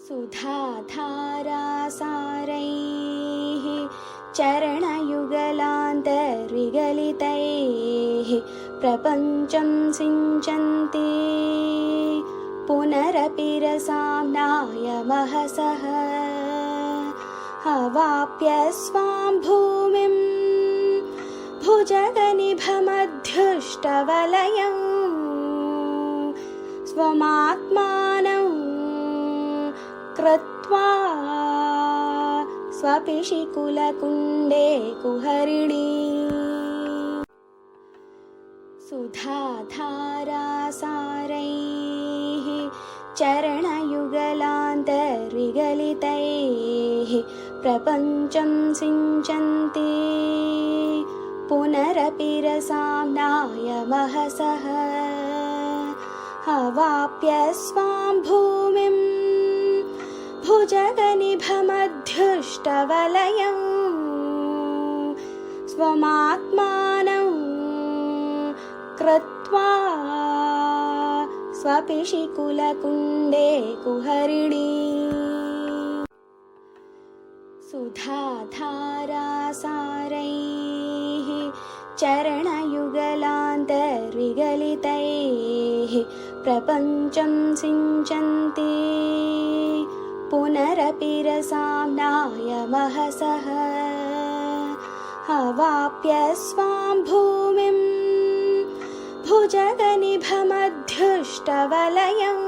सुधाधारासारैः चरणयुगलान्तर्विगलितैः प्रपञ्चं सिञ्चन्ति पुनरपि रसां नायमहसः अवाप्य स्वां भूमिं भुजगनिभमध्युष्टवलयं स्वमात्मानं कृत्वा स्वपिशिकुलकुण्डे कुहरिणी सुधाधारासारैः चरणयुगलान्तर्विगलितैः प्रपञ्चं सिञ्चन्ति पुनरपि रसां नायमहसः अवाप्य स्वां भूमिं भुजगनिभमध्युष्टवलयं स्वमात्मानं कृत्वा स्वपिशिकुलकुण्डे कुहरिणी सुधाधारासारैः चरणयुगलान्तर्विगलितैः प्रपञ्चं सिञ्चन्ति पुनरपि रसां नायमहसः अवाप्य स्वां भूमिं भुजगनिभमध्युष्टवलयं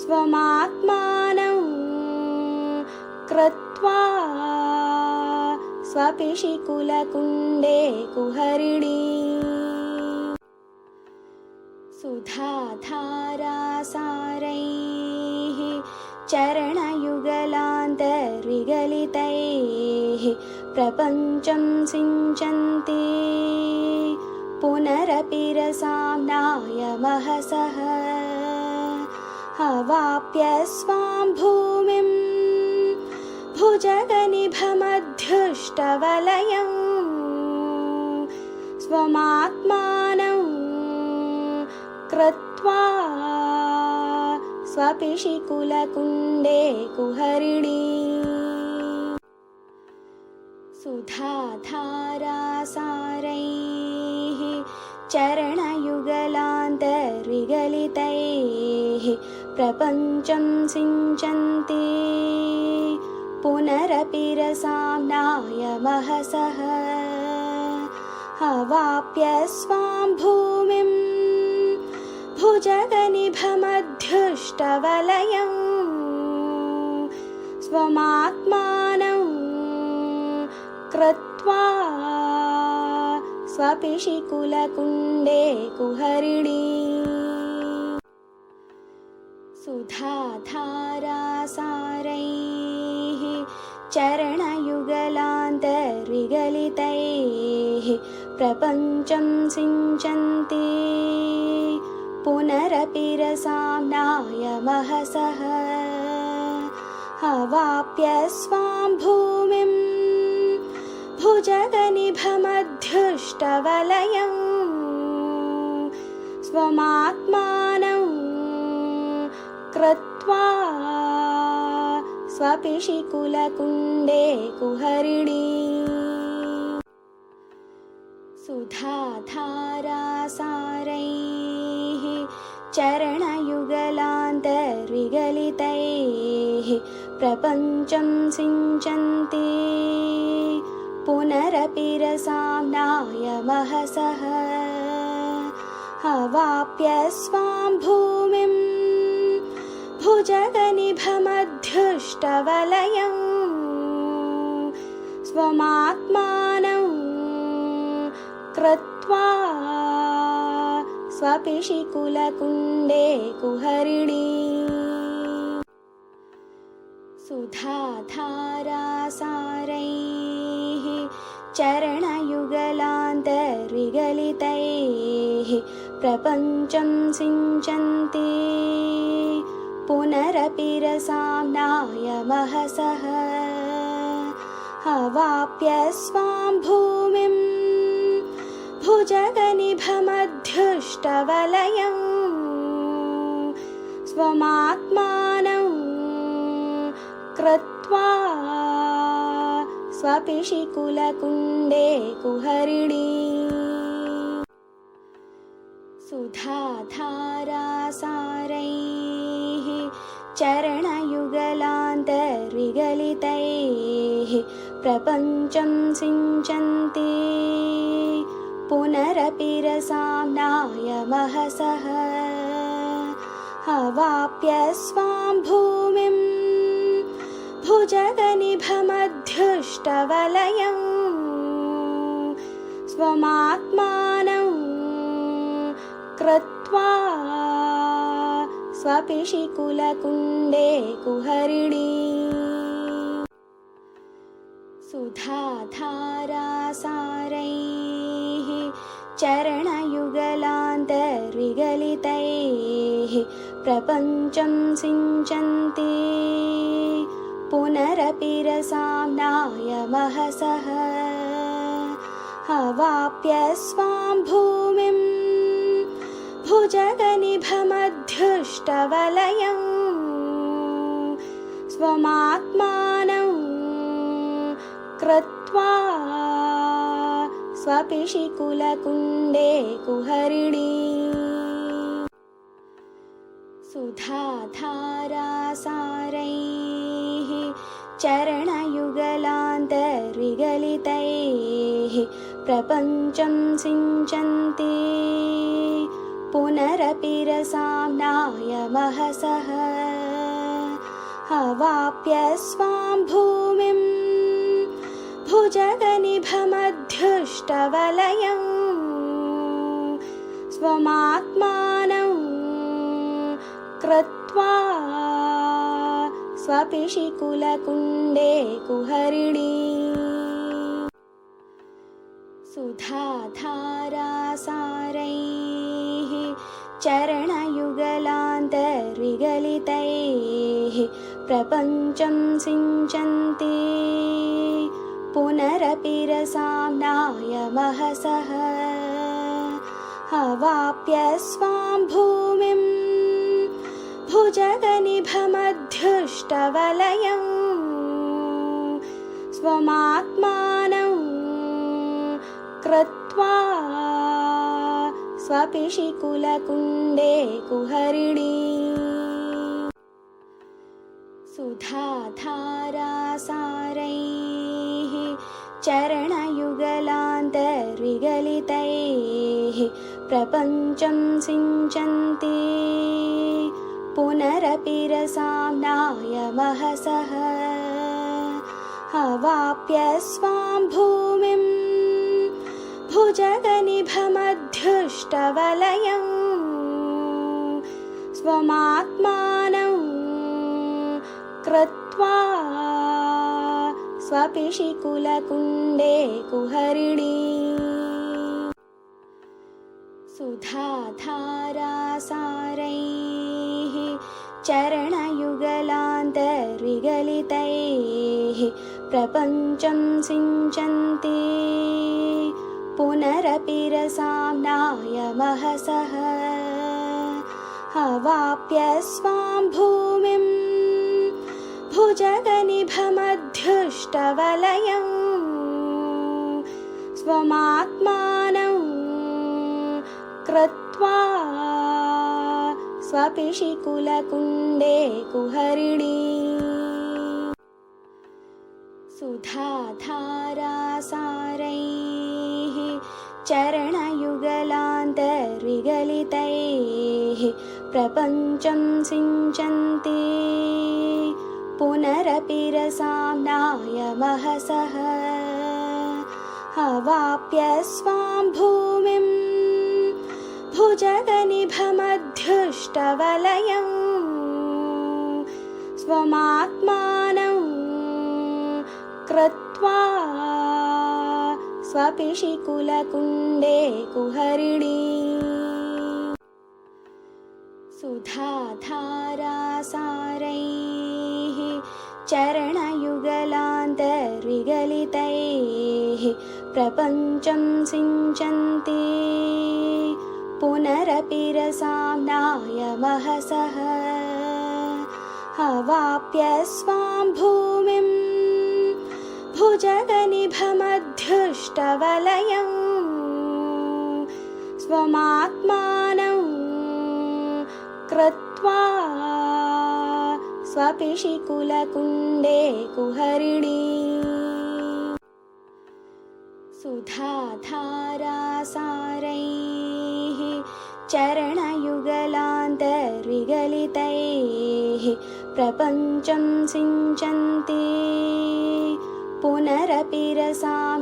स्वमात्मानं कृत्वा स्वपिशिकुलकुण्डे कुहरिणी सुधाधारासारैः चरणयुगलान्तर्विगलितैः प्रपञ्चं सिञ्चन्ति पुनरपि रसां नायमहसः अवाप्य स्वां भूमिं भुजगनिभमध्युष्टवलयं स्वमात्मानं कृत्वा स्वपिशिकुलकुण्डे कुहरिणी सुधाधारासारैः चरणयुगलान्तर्विगलितैः प्रपञ्चं सिञ्चन्ति पुनरपि रसां नायमहसः अवाप्य स्वां भूमिं भुजगनिभमध्युष्टवलयं स्वमात्मानं कृत्वा स्वपिशिकुलकुण्डे कुहरिणी सुधाधारासारैः चरणयुगलान्तर्विगलितैः प्रपञ्चं सिञ्चन्ति पुनरपि रसां नायमहसः अवाप्य स्वां भूमिं भुजगनिभमध्युष्टवलयं स्वमात्मानं कृत्वा स्वपिशिकुलकुण्डे कुहरिणी सुधाधारासारैः चरणयुगलान्तर्विगलितैः प्रपञ्चं सिञ्चन्ति पुनरपि रसां नायमहसः अवाप्य स्वां भूमिं भुजगनिभमध्युष्टवलयं स्वमात्मानं कृत्वा स्वपिशिकुलकुण्डे कुहरिणी सुधाधारासारैः चरणयुगलान्तर्विगलितैः प्रपञ्चं सिञ्चन्ति पुनरपि रसां नायमहसः अवाप्य स्वां भूमिं भुजगनिभमध्युष्टवलयं स्वमात्मानं कृत्वा स्वपिशिकुलकुण्डे कुहरिणी सुधाधारासारैः चरणयुगलान्तर्विगलितैः प्रपञ्चं सिञ्चन्ति पुनरपि रसाम्नायमहसः अवाप्य स्वां भूमिं भुजगनिभमध्युष्टवलयं स्वमात्मानं कृत्वा स्वपिशिकुलकुण्डे कुहरिणी सुधाधारासारैः चरणयुगलान्तर्विगलितैः प्रपञ्चं सिञ्चन्ति पुनरपि रसाम्नायमहसः अवाप्य स्वां भूमिं भुजगनिभमध्युष्टवलयं स्वमात्मानं कृत्वा स्वपिशिकुलकुण्डे कुहरिणी सुधाधारासारैः चरणयुगलान्तर्विगलितैः प्रपञ्चं सिञ्चन्ति पुनरपि रसाम्नायमहसः अवाप्य स्वां भूमिं भुजगनिभमध्युष्टवलयं स्वमात्मानं कृत्वा स्वपिशिकुलकुण्डे कुहरिणी सुधाधारासारैः चरणयुगलान्तर्विगलितैः प्रपञ्चं सिञ्चन्ति पुनरपि रसाम्नायमहसः अवाप्य स्वां भूमिं भुजगनिभमध्युष्टवलयं स्वमात्मानं कृत्वा स्वपिशिकुलकुण्डे कुहरिणी सुधाधारासारैः चरणयुगलान्तर्विगलितैः प्रपञ्चं सिञ्चन्ति पुनरपि रसाम्नायमहसः अवाप्य स्वां भूमिं भुजगनिभमध्युष्टवलयं स्वमात्मानं कृत्वा स्वपिशिकुलकुण्डे कुहरिणी सुधाधारासारैः चरणयुगलान्तर्विगलितैः प्रपञ्चं सिञ्चन्ति पुनरपि रसाम्नायमहसः अवाप्य स्वां भूमिं भुजगनिभमध्युष्टवलयं स्वमात्मानं कृत्वा स्वपिशिकुलकुण्डे कुहरिणी सुधाधारासारैः चरणयुगलान्तर्विगलितैः प्रपञ्चं सिञ्चन्ति पुनरपि रसाम्नायमहसः अवाप्य स्वां भूमिं भुजगनिभमध्युष्टवलयं स्वमात्मानं कृत्वा स्वपिशिकुलकुण्डे कुहरिणी सुधाधारासारैः चरणयुगलान्तर्विगलितैः प्रपञ्चं सिञ्चन्ति पुनरपि रसाम्नायमहसः अवाप्य स्वां भूमिं भुजगनिभमध्युष्टवलयं स्वमात्मानं कृत्वा स्वपिशिकुलकुण्डे कुहरिणी सुधाधारासारैः चरणयुगलान्तर्विगलितैः प्रपञ्चं सिञ्चन्ति पुनरपि रसाम्नायमहसः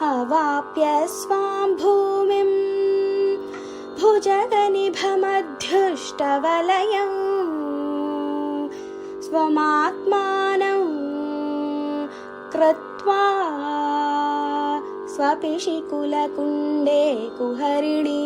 अवाप्य स्वां भूमिं भुजगनिभमध्युष्टवलयं स्वमात्मानं कृत्वा स्वपिशिकुलकुण्डे कुहरिणी।